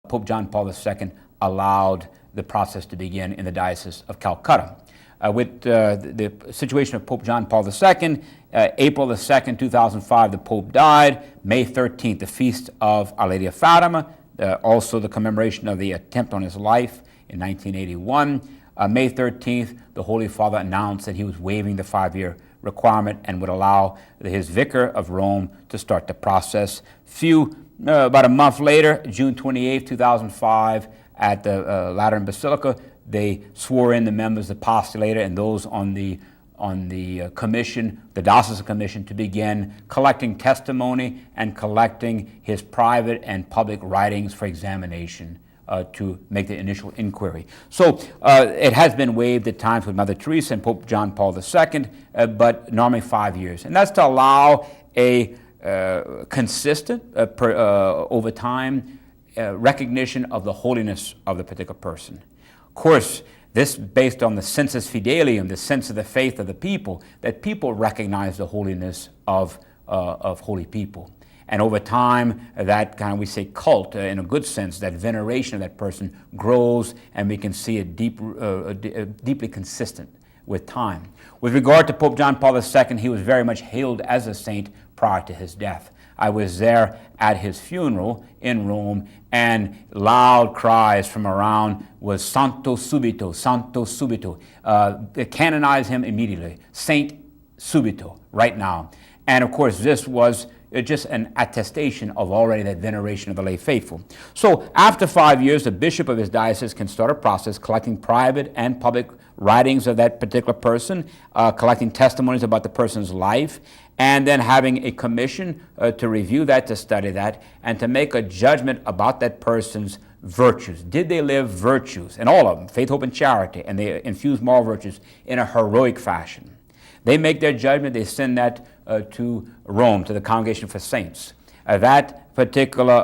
Pope John Paul II allowed the process to begin in the Diocese of Calcutta. With the situation of Pope John Paul II, April the 2nd, 2005, the Pope died. May 13th, the feast of Our Lady of Fatima, also the commemoration of the attempt on his life in 1981. May 13th, the Holy Father announced that he was waiving the 5-year requirement and would allow his vicar of Rome to start the process. About a month later, June 28th, 2005, at the Lateran Basilica, they swore in the members, the postulator, and those on the commission, the diocesan commission, to begin collecting testimony and collecting his private and public writings for examination to make the initial inquiry. So it has been waived at times with Mother Teresa and Pope John Paul II, but normally 5 years. And that's to allow a consistent, over time, recognition of the holiness of the particular person. Of course, this based on the sensus fidelium, the sense of the faith of the people, that people recognize the holiness of holy people. And over time, that kind of, we say, cult, in a good sense, that veneration of that person grows, and we can see it deeply consistent with time. With regard to Pope John Paul II, he was very much hailed as a saint prior to his death. I was there at his funeral in Rome, and loud cries from around was Santo Subito, Santo Subito. They canonized him immediately, Saint Subito, right now. And of course, this was just an attestation of already that veneration of the lay faithful. So after 5 years, the bishop of his diocese can start a process collecting private and public writings of that particular person, collecting testimonies about the person's life, and then having a commission to review that, to study that, and to make a judgment about that person's virtues. Did they live virtues? And all of them, faith, hope, and charity, and they infuse moral virtues in a heroic fashion. They make their judgment, they send that to Rome, to the Congregation for Saints. That particular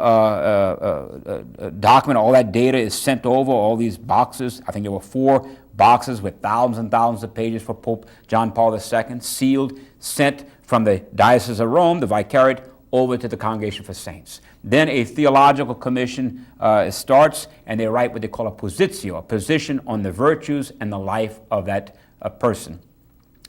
document, all that data is sent over, all these boxes. I think there were 4 boxes with thousands and thousands of pages for Pope John Paul II, sealed, sent from the Diocese of Rome, the Vicariate, over to the Congregation for Saints. Then a theological commission starts, and they write what they call a positio, a position on the virtues and the life of that person.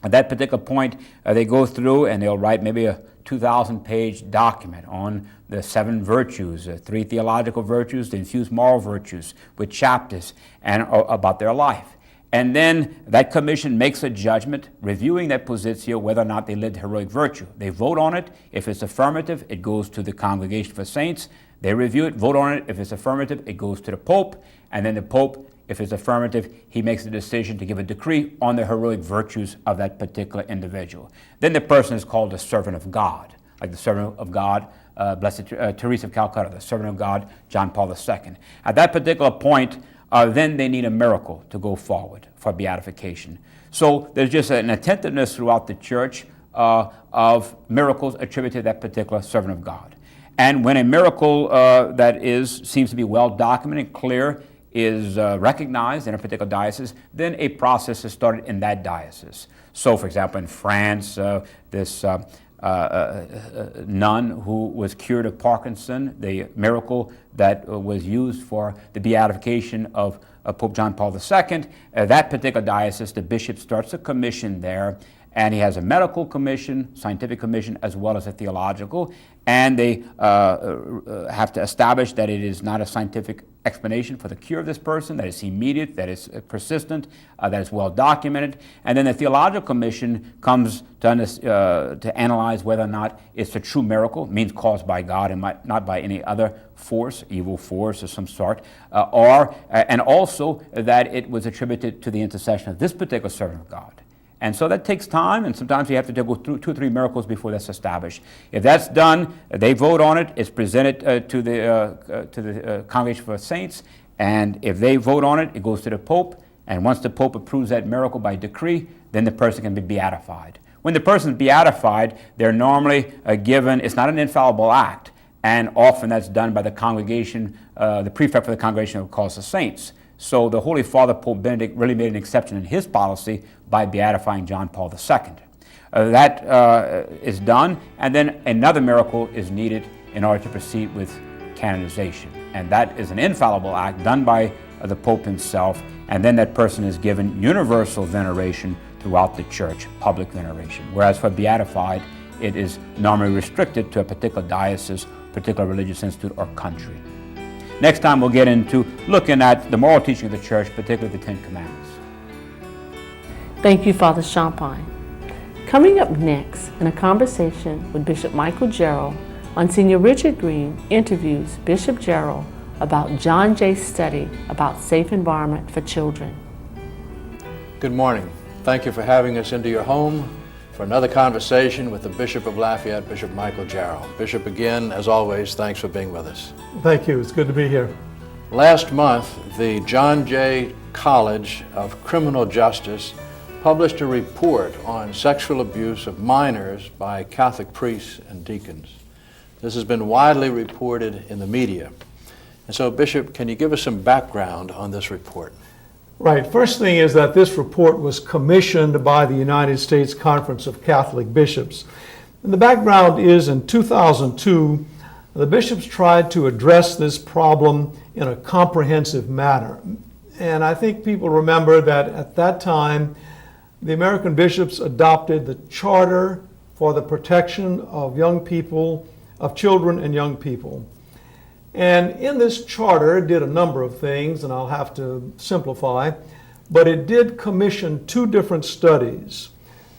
At that particular point, they go through and they'll write maybe a 2,000-page document on the 7 virtues, 3 theological virtues, the infused moral virtues, with chapters and about their life. And then that commission makes a judgment, reviewing that positio, whether or not they lived heroic virtue. They vote on it. If it's affirmative, it goes to the Congregation for Saints. They review it, vote on it. If it's affirmative, it goes to the Pope. And then the Pope, if it's affirmative, he makes a decision to give a decree on the heroic virtues of that particular individual. Then the person is called a servant of God, like the servant of God, Blessed Teresa of Calcutta, the servant of God, John Paul II. At that particular point, then they need a miracle to go forward for beatification. So there's just an attentiveness throughout the church of miracles attributed to that particular servant of God. And when a miracle that seems to be well documented, clear, is recognized in a particular diocese, then a process is started in that diocese. So, for example, in France, this nun who was cured of Parkinson, the miracle that was used for the beatification of Pope John Paul II, that particular diocese, the bishop starts a commission there, and he has a medical commission, scientific commission, as well as a theological, and they have to establish that it is not a scientific explanation for the cure of this person, that it's immediate, that it's persistent, that it's well documented. And then the theological commission comes to analyze whether or not it's a true miracle, means caused by God and not by any other force, evil force of some sort, and also that it was attributed to the intercession of this particular servant of God. And so that takes time, and sometimes you have to go through 2 or 3 miracles before that's established. If that's done, they vote on it, it's presented to the Congregation for Saints, and if they vote on it, it goes to the Pope, and once the Pope approves that miracle by decree, then the person can be beatified. When the person is beatified, they're normally given, it's not an infallible act, and often that's done by the congregation, the prefect for the congregation who calls the saints. So the Holy Father, Pope Benedict, really made an exception in his policy by beatifying John Paul II. That is done, and then another miracle is needed in order to proceed with canonization. And that is an infallible act done by the Pope himself, and then that person is given universal veneration throughout the church, public veneration. Whereas for beatified, it is normally restricted to a particular diocese, particular religious institute, or country. Next time we'll get into looking at the moral teaching of the church, particularly the Ten Commandments. Thank you, Father Champagne. Coming up next, in a conversation with Bishop Michael Jarrell, Monsignor Richard Green interviews Bishop Jarrell about John Jay's study about safe environment for children. Good morning. Thank you for having us into your home for another conversation with the Bishop of Lafayette, Bishop Michael Jarrell. Bishop, again, as always, thanks for being with us. Thank you. It's good to be here. Last month, the John Jay College of Criminal Justice published a report on sexual abuse of minors by Catholic priests and deacons. This has been widely reported in the media. And so, Bishop, can you give us some background on this report? Right. First thing is that this report was commissioned by the United States Conference of Catholic Bishops. And the background is in 2002, the bishops tried to address this problem in a comprehensive manner. And I think people remember that at that time, the American bishops adopted the Charter for the Protection of Young People, of Children and Young People. And in this charter, it did a number of things, and I'll have to simplify, but it did commission two different studies.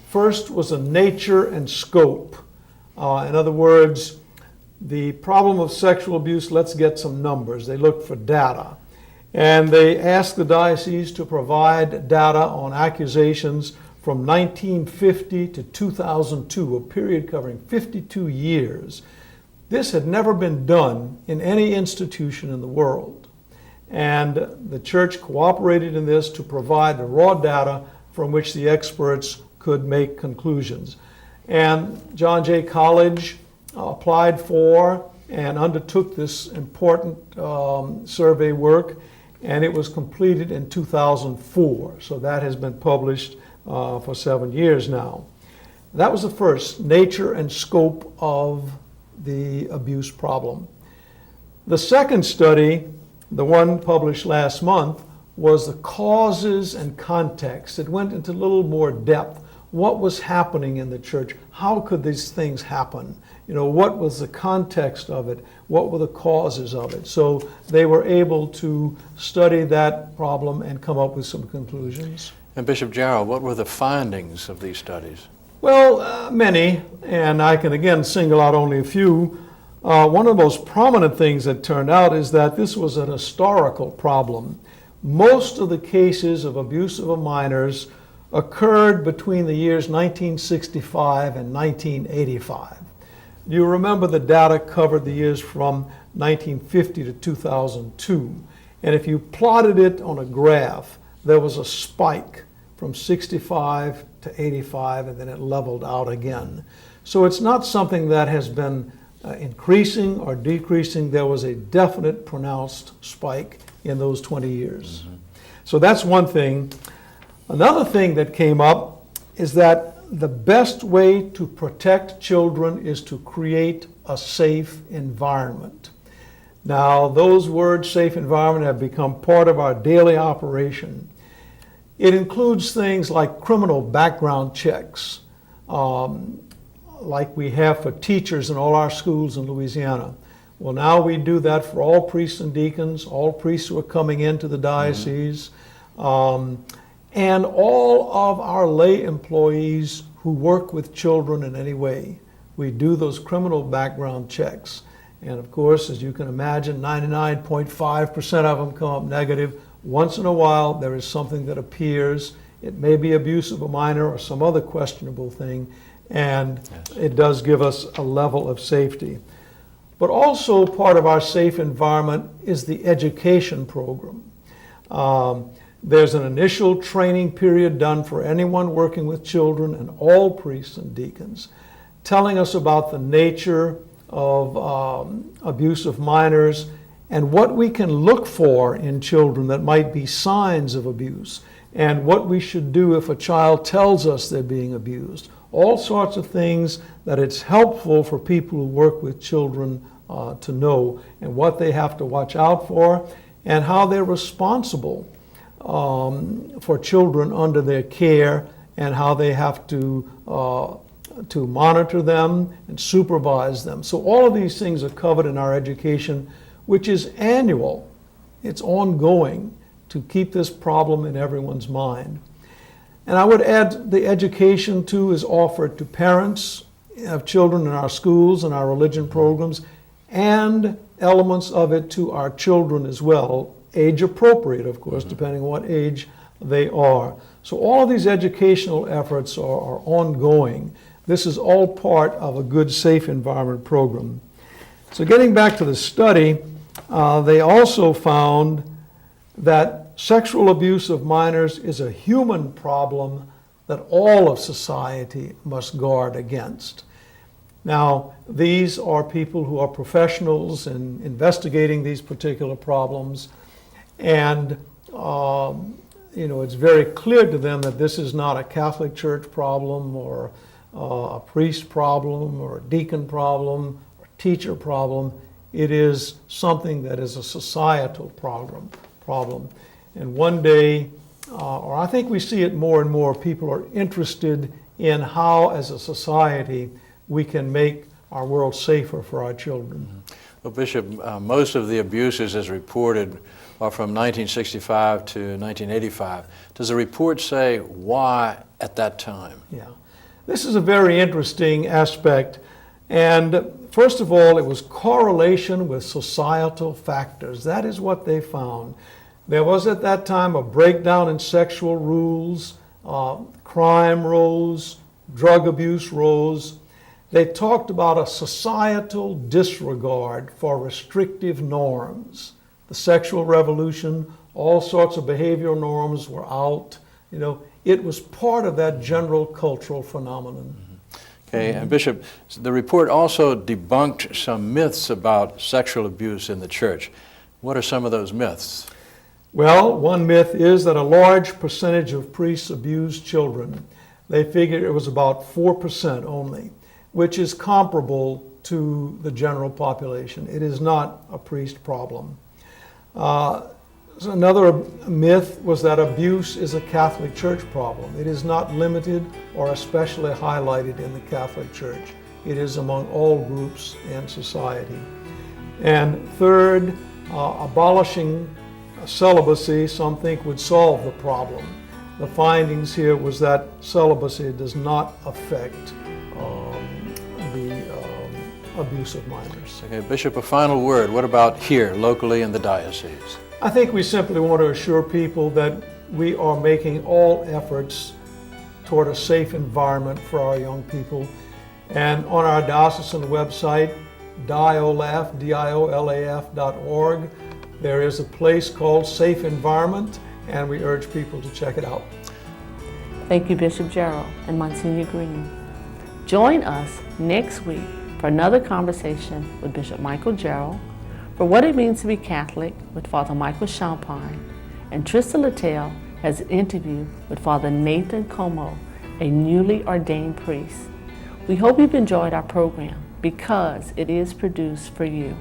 First was a nature and scope. In other words, the problem of sexual abuse, let's get some numbers. They looked for data. And they asked the diocese to provide data on accusations from 1950 to 2002, a period covering 52 years. This had never been done in any institution in the world. And the church cooperated in this to provide the raw data from which the experts could make conclusions. And John Jay College applied for and undertook this important survey work, and it was completed in 2004. So that has been published for 7 years now. That was the first, nature and scope of the abuse problem. The second study, the one published last month, was the causes and context. It went into a little more depth. What was happening in the church? How could these things happen? What was the context of it? What were the causes of it? So they were able to study that problem and come up with some conclusions. And Bishop Jarrell, what were the findings of these studies? Well, many, and I can again single out only a few. One of the most prominent things that turned out is that this was an historical problem. Most of the cases of abuse of minors occurred between the years 1965 and 1985. You remember the data covered the years from 1950 to 2002. And if you plotted it on a graph, there was a spike from 65 to 85, and then it leveled out again. So it's not something that has been increasing or decreasing. There was a definite pronounced spike in those 20 years. Mm-hmm. So that's one thing. Another thing that came up is that the best way to protect children is to create a safe environment. Now, those words, safe environment, have become part of our daily operation. It includes things like criminal background checks, like we have for teachers in all our schools in Louisiana. Well, now we do that for all priests and deacons, all priests who are coming into the diocese, and all of our lay employees who work with children in any way. We do those criminal background checks. And of course, as you can imagine, 99.5% of them come up negative. Once in a while, there is something that appears. It may be abuse of a minor or some other questionable thing, and it does give us a level of safety. But also part of our safe environment is the education program. There's an initial training period done for anyone working with children and all priests and deacons, telling us about the nature of abuse of minors and what we can look for in children that might be signs of abuse, and what we should do if a child tells us they're being abused. All sorts of things that it's helpful for people who work with children to know, and what they have to watch out for, and how they're responsible for children under their care, and how they have to monitor them and supervise them. So all of these things are covered in our education, which is annual. It's ongoing to keep this problem in everyone's mind. And I would add the education too is offered to parents of children in our schools and our religion programs, and elements of it to our children as well, age appropriate, of course, depending on what age they are. So all of these educational efforts are ongoing. This is all part of a good, safe environment program. So getting back to the study, they also found that sexual abuse of minors is a human problem that all of society must guard against. Now, these are people who are professionals in investigating these particular problems, and it's very clear to them that this is not a Catholic Church problem, or a priest problem, or a deacon problem, or teacher problem. It is something that is a societal problem. And one day, or I think we see it more and more, people are interested in how, as a society, we can make our world safer for our children. Well, Bishop, most of the abuses as reported are from 1965 to 1985. Does the report say why at that time? Yeah. This is a very interesting aspect. And first of all, it was correlation with societal factors. That is what they found. There was at that time a breakdown in sexual rules, crime rose, drug abuse rose. They talked about a societal disregard for restrictive norms. The sexual revolution, all sorts of behavioral norms were out. It was part of that general cultural phenomenon. Okay, and Bishop, the report also debunked some myths about sexual abuse in the church. What are some of those myths? Well, one myth is that a large percentage of priests abuse children. They figured it was about 4% only, which is comparable to the general population. It is not a priest problem. So another myth was that abuse is a Catholic Church problem. It is not limited or especially highlighted in the Catholic Church. It is among all groups and society. And third, abolishing celibacy, some think, would solve the problem. The findings here was that celibacy does not affect the abuse of minors. Okay, Bishop, a final word. What about here, locally in the diocese? I think we simply want to assure people that we are making all efforts toward a safe environment for our young people. And on our diocesan website, diolaf.org, there is a place called Safe Environment, and we urge people to check it out. Thank you, Bishop Gerald and Monsignor Green. Join us next week for another conversation with Bishop Michael Gerald, for What It Means to Be Catholic with Father Michael Champagne, and Trista Littell has an interview with Father Nathan Como, a newly ordained priest. We hope you've enjoyed our program because it is produced for you.